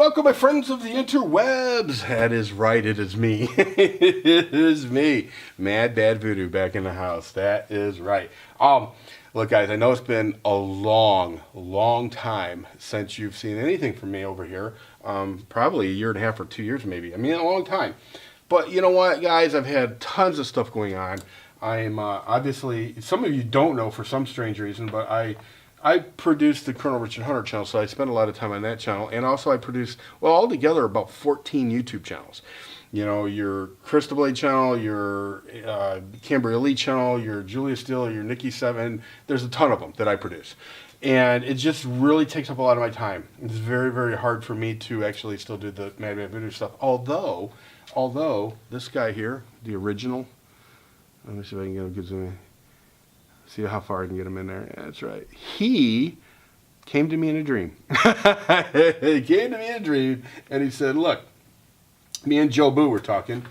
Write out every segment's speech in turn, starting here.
Welcome, my friends of the interwebs. That is right, it is me. It is me, MadBadVoodo, back in the house. That is right. Look, guys, I know it's been a long time since you've seen anything from me over here. Probably a year and a half or 2 years, maybe. I mean, a long time. But you know what, guys? I've had tons of stuff going on. I'm obviously, some of you don't know for some strange reason, but I produced the Colonel Richard Hunter channel, so I spent a lot of time on that channel. And also I produced, well, altogether about 14 YouTube channels. You know, your Crystal Blade channel, your Cambria Elite channel, your Julia Steele, your Nikki 7. There's a ton of them that I produce. And it just really takes up a lot of my time. It's very hard for me to actually still do the MadBadVoodo stuff. Although this guy here, the original, let me see if I can get a good zoom in. See how far I can get him in there. Yeah, that's right. He came to me in a dream. He came to me in a dream, and he said, look, me and Joe Boo were talking.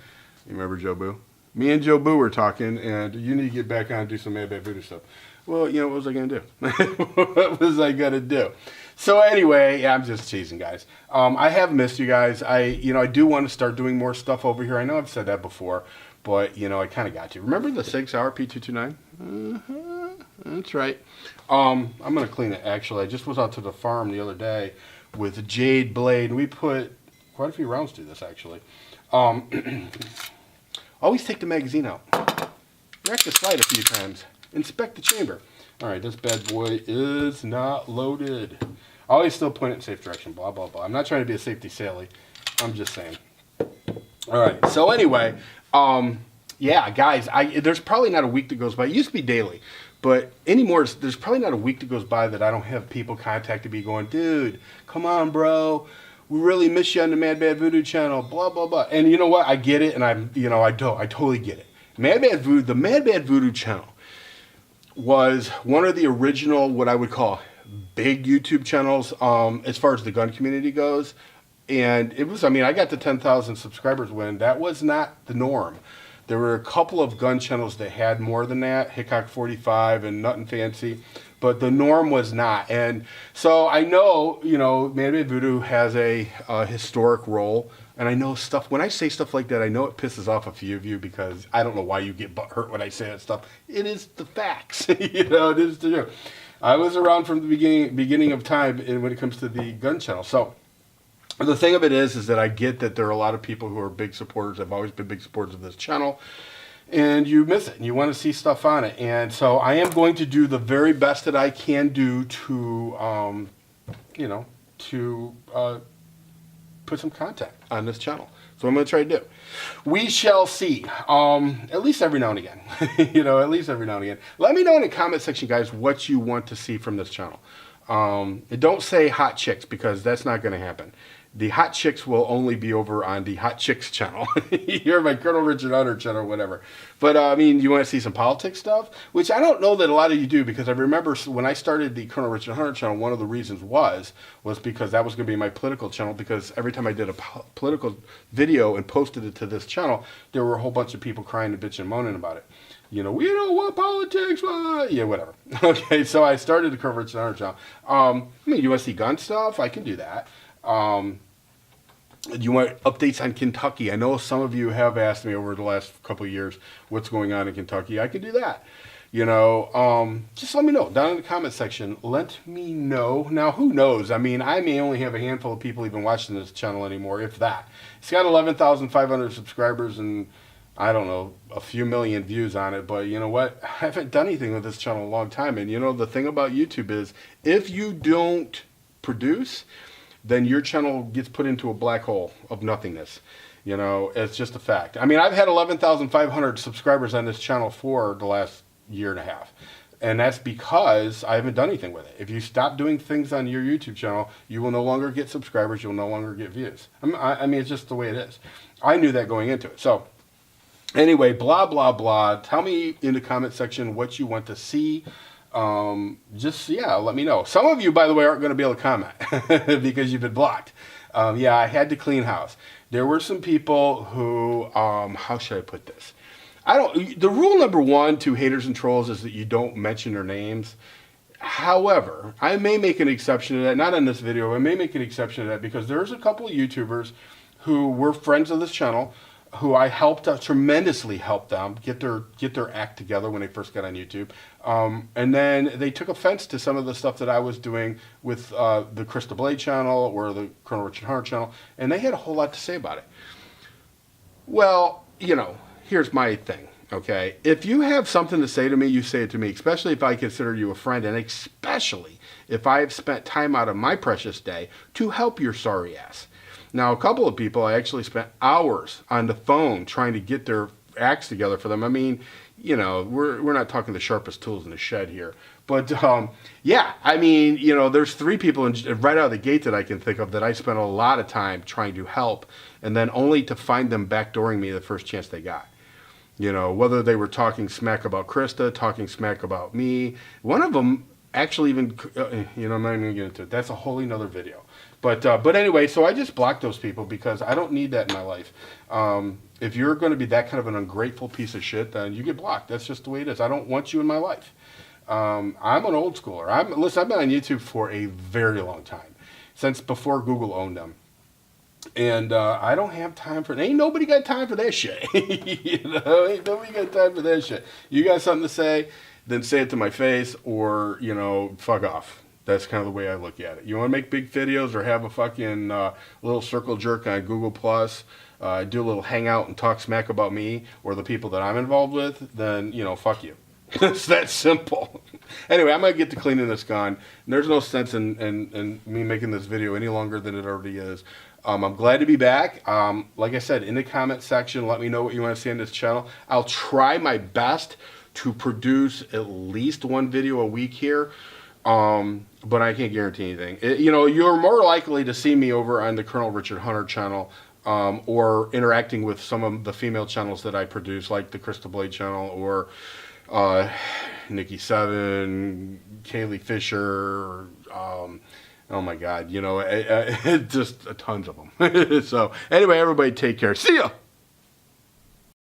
You remember Joe Boo? Me and Joe Boo were talking, and you need to get back on and do some MadBadVoodo stuff. Well, you know, what was I going to do? What was I going to do? So anyway, yeah, I'm just teasing, guys. I have missed you guys. I do want to start doing more stuff over here. I know I've said that before, but, you know, I kind of got you. Remember the 6-hour P229? That's right. I'm going to clean it, actually. I just was out to the farm the other day with a jade blade, and we put quite a few rounds through this, actually. Always take the magazine out. Rack the slide a few times. Inspect the chamber. All right, this bad boy is not loaded. Always still point it in safe direction, blah, blah, blah. I'm not trying to be a safety Sally. I'm just saying. All right, so anyway, yeah, guys, there's probably not a week that goes by. It used to be daily, but anymore, there's probably not a week that goes by that I don't have people contacting me going, dude, come on, bro. We really miss you on the MadBadVoodo channel, blah, blah, blah. And you know what? I get it, and I totally get it. The MadBadVoodo channel was one of the original, what I would call big YouTube channels as far as the gun community goes. And it was, I mean, I got to 10,000 subscribers when that was not the norm. There were a couple of gun channels that had more than that, Hickok 45 and Nothing Fancy, but the norm was not. And so I know, you know, MadBadVoodo has a historic role. And I know stuff, when I say stuff like that, I know it pisses off a few of you because I don't know why you get butthurt when I say that stuff. It is the facts. You know, it is the truth. I was around from the beginning of time when it comes to the gun channel. So the thing of it is that I get that there are a lot of people who are big supporters. I've always been big supporters of this channel. And you miss it, and you want to see stuff on it. And so I am going to do the very best that I can do to, you know, to put some content on this channel. So I'm going to try to do. We shall see. At least every now and again. You know, at least every now and again. Let me know in the comment section, guys, what you want to see from this channel. Don't say hot chicks, because that's not going to happen. The hot chicks will only be over on the hot chicks channel. You're my Colonel Richard Hunter channel or whatever. But I mean, you want to see some politics stuff, which I don't know that a lot of you do, because I remember when I started the Colonel Richard Hunter channel, one of the reasons was because that was going to be my political channel, because every time I did a political video and posted it to this channel, there were a whole bunch of people crying and bitching and moaning about it. You know, we don't want politics, yeah, whatever. Okay, so I started the Colonel Richard Hunter channel. I mean, you want to see gun stuff? I can do that. You want updates on Kentucky? I know some of you have asked me over the last couple of years what's going on in Kentucky. I can do that. You know, just let me know down in the comment section. Let me know. Now, who knows? I mean, I may only have a handful of people even watching this channel anymore, if that. It's got 11,500 subscribers and, I don't know, a few million views on it. But you know what? I haven't done anything with this channel in a long time. And you know, the thing about YouTube is, if you don't produce, then your channel gets put into a black hole of nothingness. You know, it's just a fact. I mean, I've had 11,500 subscribers on this channel for the last year and a half. And that's because I haven't done anything with it. If you stop doing things on your YouTube channel, you will no longer get subscribers. You'll no longer get views. I mean, it's just the way it is. I knew that going into it. So anyway, blah, blah, blah. Tell me in the comment section what you want to see. Just, yeah, let me know. Some of you, by the way, aren't going to be able to comment because you've been blocked. Yeah, I had to clean house. There were some people who, how should I put this? The rule number one to haters and trolls is that you don't mention their names. However, I may make an exception to that. Not in this video. I may make an exception to that because there's a couple of YouTubers who were friends of this channel, who I helped tremendously helped them get their act together when they first got on YouTube, and then they took offense to some of the stuff that I was doing with the Crystal Blade channel or the Colonel Richard Hunter channel, and they had a whole lot to say about it. Well, you know, here's my thing. Okay, if you have something to say to me, you say it to me, especially if I consider you a friend, and especially if I have spent time out of my precious day to help your sorry ass. Now, a couple of people, I actually spent hours on the phone trying to get their acts together for them. I mean, you know, we're not talking the sharpest tools in the shed here. But, yeah, I mean, you know, there's 3 people right out of the gate that I can think of that I spent a lot of time trying to help, and then only to find them backdooring me the first chance they got. You know, whether they were talking smack about Krista, talking smack about me. One of them actually even, you know, I'm not even going to get into it. That's a whole nother video. But anyway, so I just blocked those people because I don't need that in my life. If you're going to be that kind of an ungrateful piece of shit, then you get blocked. That's just the way it is. I don't want you in my life. I'm an old schooler. Listen, I've been on YouTube for a very long time, since before Google owned them. And I don't have time for it. Ain't nobody got time for that shit. You know, ain't nobody got time for that shit. You got something to say, then say it to my face, or, you know, fuck off. That's kind of the way I look at it. You want to make big videos or have a fucking little circle jerk on Google Plus, do a little hangout and talk smack about me or the people that I'm involved with, then, you know, fuck you. It's that simple. Anyway, I might get to cleaning this gun. There's no sense in me making this video any longer than it already is. I'm glad to be back. Like I said, in the comment section, let me know what you want to see on this channel. I'll try my best to produce at least 1 video a week here, but I can't guarantee anything. You know, you're more likely to see me over on the Colonel Richard Hunter channel, or interacting with some of the female channels that I produce, like the Crystal Blade channel, or Nikki Seven, Kaylee Fisher, oh my God, you know, just tons of them. So anyway, everybody take care. See ya!